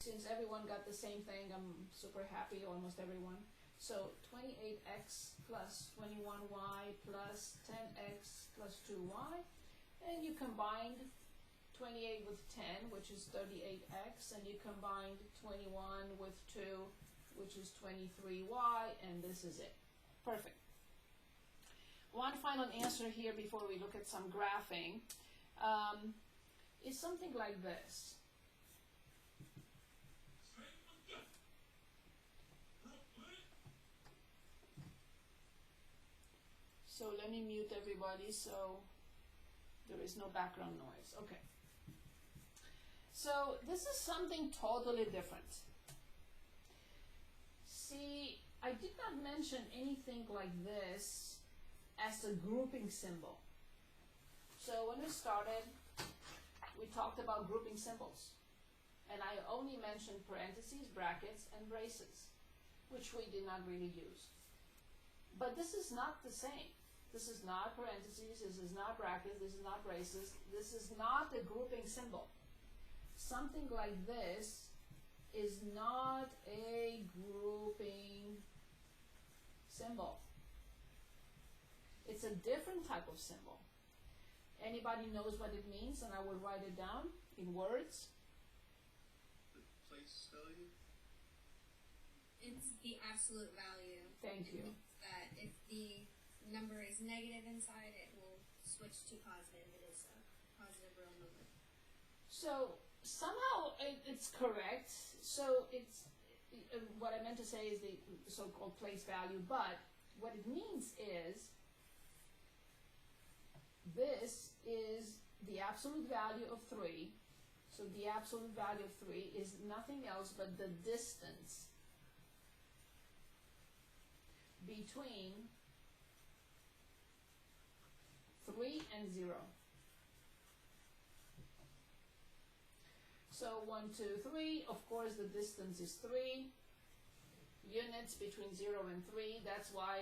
since everyone got the same thing, I'm super happy, almost everyone. So 28x plus 21y plus 10x plus 2y, and you combined 28 with 10, which is 38x, and you combined 21 with 2, which is 23y, and this is it. Perfect. One final answer here before we look at some graphing is something like this. So let me mute everybody so there is no background noise. Okay. So this is something totally different. See, I did not mention anything like this as a grouping symbol. So when we started, we talked about grouping symbols. And I only mentioned parentheses, brackets, and braces, which we did not really use. But this is not the same. This is not parentheses, this is not brackets, this is not braces, this is not a grouping symbol. Something like this is not a grouping symbol. It's a different type of symbol. Anybody knows what it means, and I will write it down in words? The place value? It's the absolute value. Thank you. That if the number is negative inside, it will switch to positive. It is a positive real number. So somehow it's correct. So it's what I meant to say is the so-called place value, but what it means is this is the absolute value of 3. So the absolute value of 3 is nothing else but the distance between 3 and 0. So 1, 2, 3, of course the distance is 3 units between 0 and 3. That's why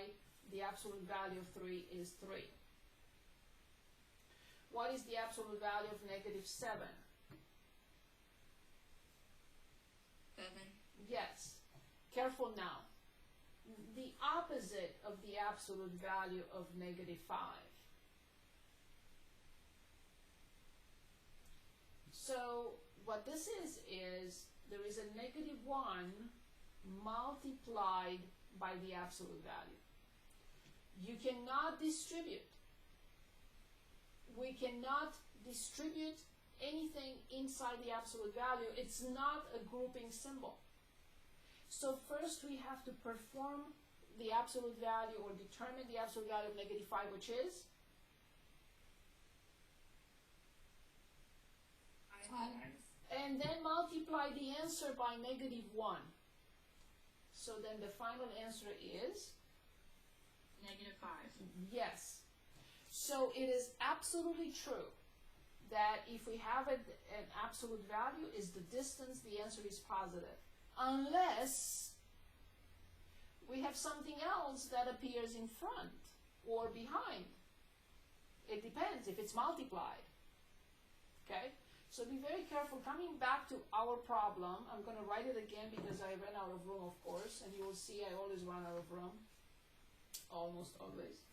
the absolute value of 3 is 3. What is the absolute value of negative 7? 7. Yes. Careful now. The opposite of the absolute value of negative 5. So what this is there is a negative 1 multiplied by the absolute value. You cannot distribute. We cannot distribute anything inside the absolute value. It's not a grouping symbol. So first we have to perform the absolute value or determine the absolute value of negative 5, which is 5. and then multiply the answer by negative 1. So then the final answer is Negative 5. yes. So it is absolutely true that if we have an absolute value is the distance, the answer is positive. Unless we have something else that appears in front or behind. It depends if it's multiplied. Okay? So be very careful. Coming back to our problem, I'm going to write it again because I ran out of room, of course, and you will see I always run out of room. Almost always.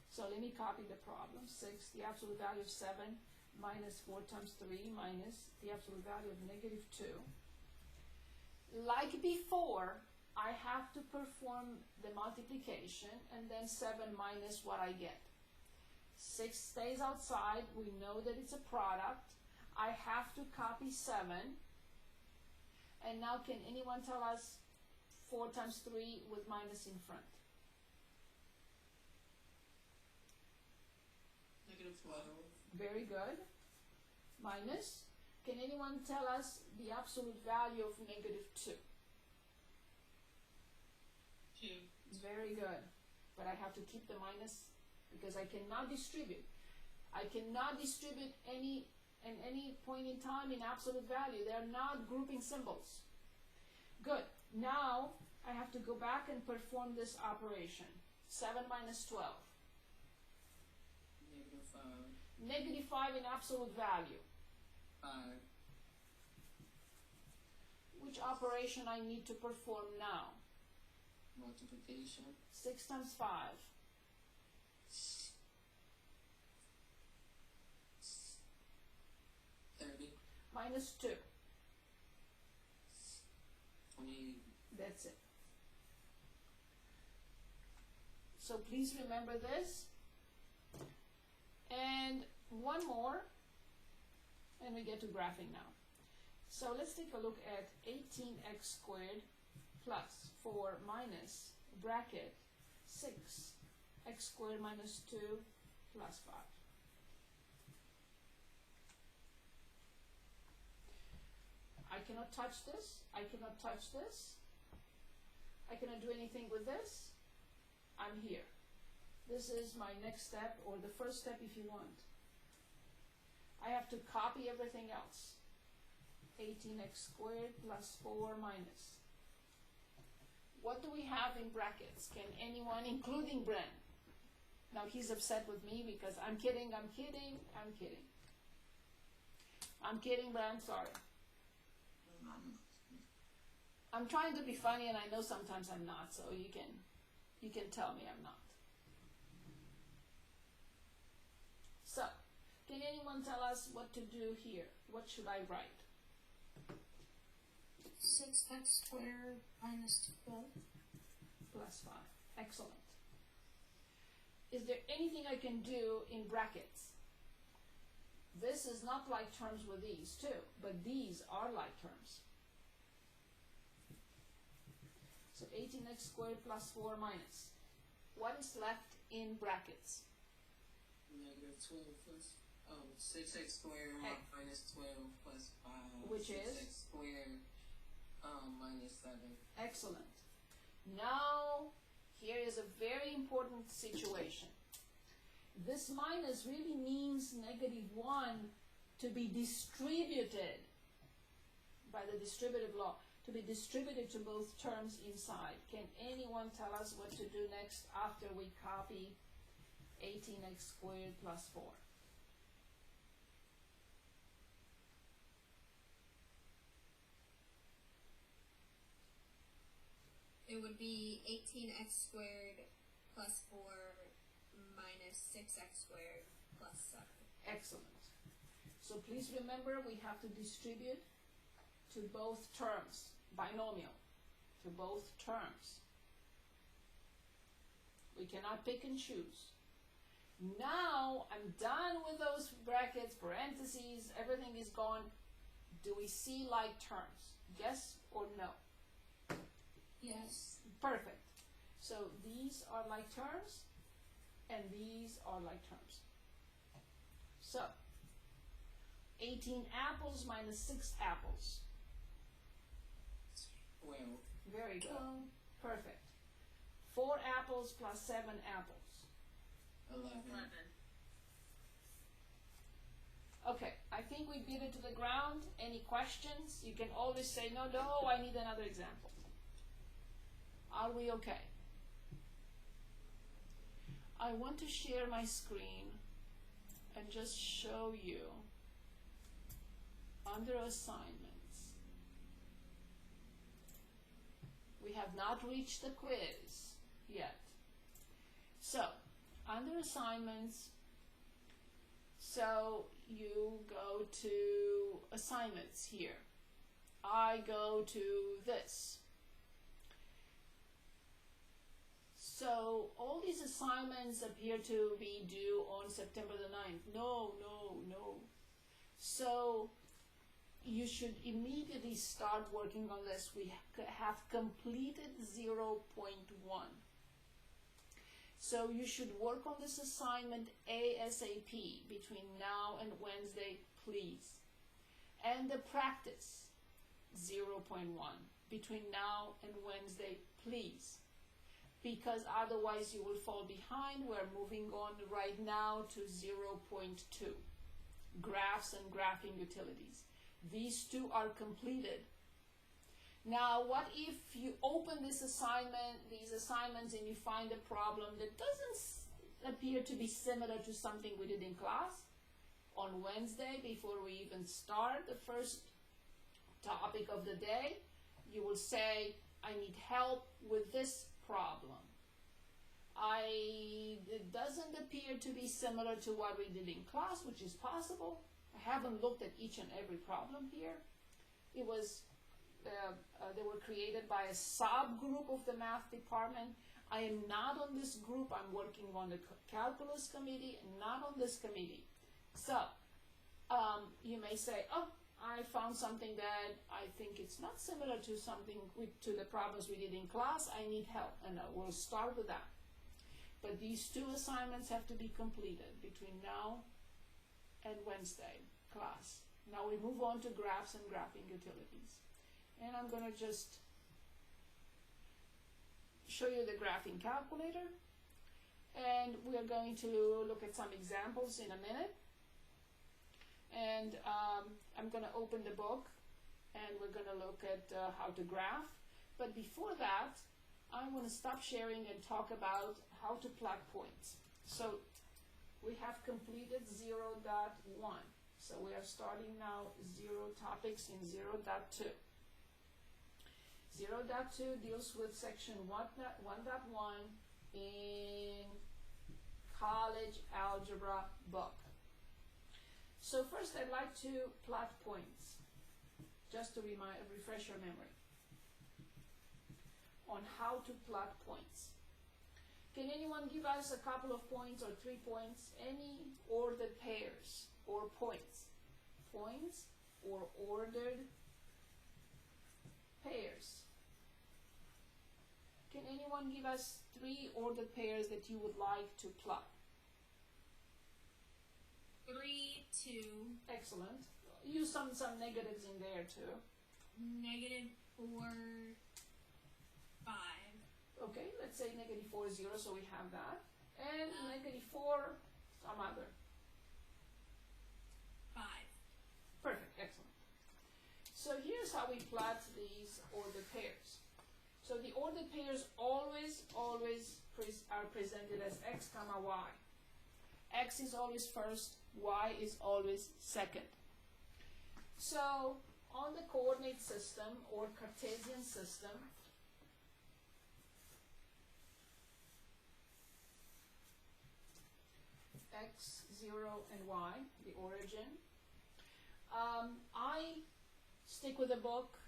So let me copy the problem. 6, the absolute value of 7 minus 4 times 3 minus the absolute value of negative 2. Like before, I have to perform the multiplication and then 7 minus what I get. 6 stays outside. We know that it's a product. I have to copy 7. And now can anyone tell us 4 times 3 with minus in front? Negative 12. Very good. Minus. Can anyone tell us the absolute value of negative 2? 2. Very good. But I have to keep the minus because I cannot distribute. I cannot distribute at any point in time in absolute value. They are not grouping symbols. Good. Now I have to go back and perform this operation. 7 minus 12. Negative 5. Negative 5 in absolute value. 5. Which operation I need to perform now? Multiplication. 6 times 5. 30. Minus 2. 20. That's it. So please remember this. And one more, and we get to graphing now. So let's take a look at 18x squared plus 4 minus bracket 6x squared minus 2 plus 5. I cannot touch this. I cannot touch this. I cannot do anything with this. I'm here. This is my next step, or the first step if you want. I have to copy everything else. 18x squared plus 4 minus. What do we have in brackets? Can anyone, including Bren? Now he's upset with me because I'm kidding, I'm kidding, I'm kidding. I'm kidding, but I'm sorry. I'm trying to be funny, and I know sometimes I'm not, so you can tell me I'm not. So, can anyone tell us what to do here? What should I write? 6x squared minus 12. Plus 5. Excellent. Is there anything I can do in brackets? This is not like terms with these too, but these are like terms. So 18x squared plus 4 minus. What is left in brackets? Negative 12 plus 6x squared minus 12 plus 5. Which 6x is? squared minus 7. Excellent. Now, here is a very important situation. This minus really means negative 1 to be distributed by the distributive law, to be distributed to both terms inside. Can anyone tell us what to do next after we copy 18x squared plus 4? It would be 18x squared plus 4 minus 6x squared plus 7. Excellent. So please remember, we have to distribute to both terms, binomial, to both terms. We cannot pick and choose. Now I'm done with those brackets, parentheses, everything is gone. Do we see like terms? Yes or no? Yes. Perfect. So these are like terms, and these are like terms. So 18 apples minus 6 apples. 12. Very good. Perfect. 4 apples plus 7 apples. 11. Okay, I think we beat it to the ground. Any questions? You can always say, no, I need another example. Are we okay? I want to share my screen and just show you under assignments. We have not reached the quiz yet. So, under assignments, so you go to assignments here. I go to this. So all these assignments appear to be due on September the 9th. No. So you should immediately start working on this. We have completed 0.1. So you should work on this assignment ASAP between now and Wednesday, please. And the practice 0.1 between now and Wednesday, please. Because otherwise you will fall behind. We're moving on right now to 0.2, graphs and graphing utilities. These two are completed. Now, what if you open these assignments, and you find a problem that doesn't appear to be similar to something we did in class? On Wednesday, before we even start the first topic of the day, You will say, I need help with this problem. It doesn't appear to be similar to what we did in class, which is possible. I haven't looked at each and every problem here. It was, they were created by a subgroup of the math department. I am not on this group. I'm working on the calculus committee, not on this committee. So, you may say, oh, I found something that I think it's not similar to something to the problems we did in class. I need help, and we'll start with that. But these two assignments have to be completed between now and Wednesday class. Now we move on to graphs and graphing utilities. And I'm going to just show you the graphing calculator. And we are going to look at some examples in a minute. And I'm going to open the book and we're going to look at how to graph. But before that, I want to stop sharing and talk about how to plot points. So we have completed 0.1. So we are starting now 0 topics in 0.2. 0.2 deals with section 1.1 in college algebra book. So first I'd like to plot points, just to refresh your memory on how to plot points. Can anyone give us a couple of points or 3 points? Any ordered pairs or points? Points or ordered pairs? Can anyone give us 3 ordered pairs that you would like to plot? 3, 2. Excellent. Use some negatives in there too. -4, 5. Okay, let's say -4, 0, so we have that. And -4, some other. 5. Perfect, excellent. So here's how we plot these ordered pairs. So the ordered pairs always are presented as x comma y. X is always first, y is always second. So on the coordinate system or Cartesian system, x, 0, and y, the origin. I stick with the book.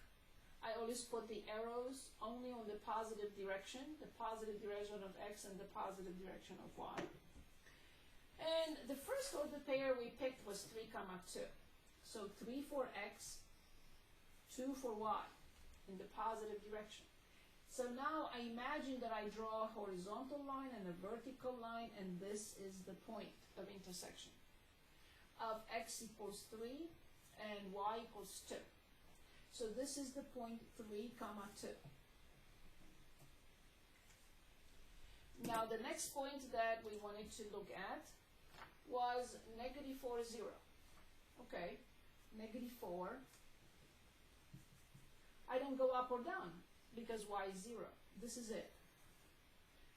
I always put the arrows only on the positive direction of x and the positive direction of y. And the first ordered pair we picked was 3, 2. So 3 for x, 2 for y in the positive direction. So now I imagine that I draw a horizontal line and a vertical line, and this is the point of intersection of x equals 3 and y equals 2. So this is the point 3, 2. Now the next point that we wanted to look at was -4, 0. Okay, -4. I don't go up or down because y is 0. This is it.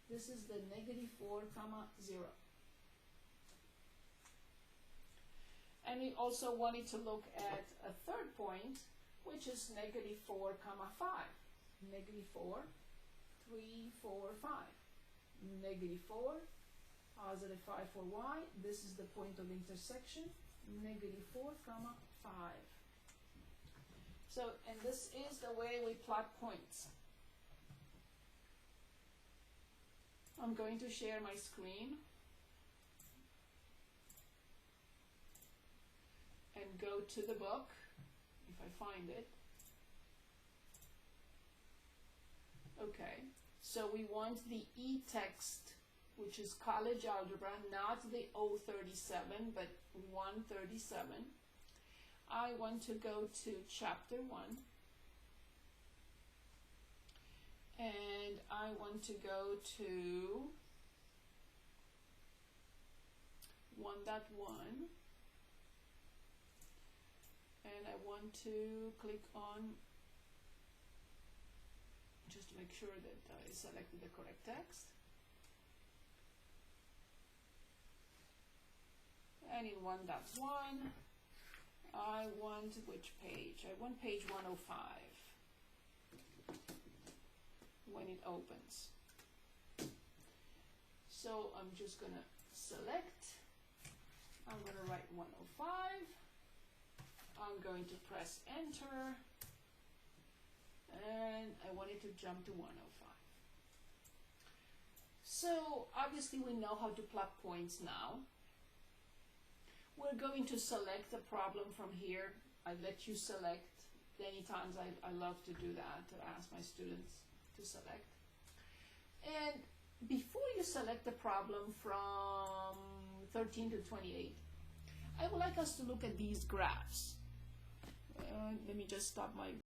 This is the -4, 0. And we also wanted to look at a third point, which is -4, 5. -4, 3, 4, 5. -4, positive 5 for y. This is the point of intersection, -4, 5. So, and this is the way we plot points. I'm going to share my screen and go to the book, if I find it. Okay, so we want the e-text, which is college algebra, not the 037, but 137. I want to go to chapter 1, and I want to go to 1.1, and I want to click on, just to make sure that I selected the correct text. And in 1.1, I want which page? I want page 105. opens. So I'm just gonna select, I'm gonna write 105, I'm going to press enter, and I want it to jump to 105. So obviously we know how to plot points now. We're going to select the problem from here. I let you select. Many times I love to do that, to ask my students to select. And before you select the problem from 13 to 28, I would like us to look at these graphs. Let me just stop my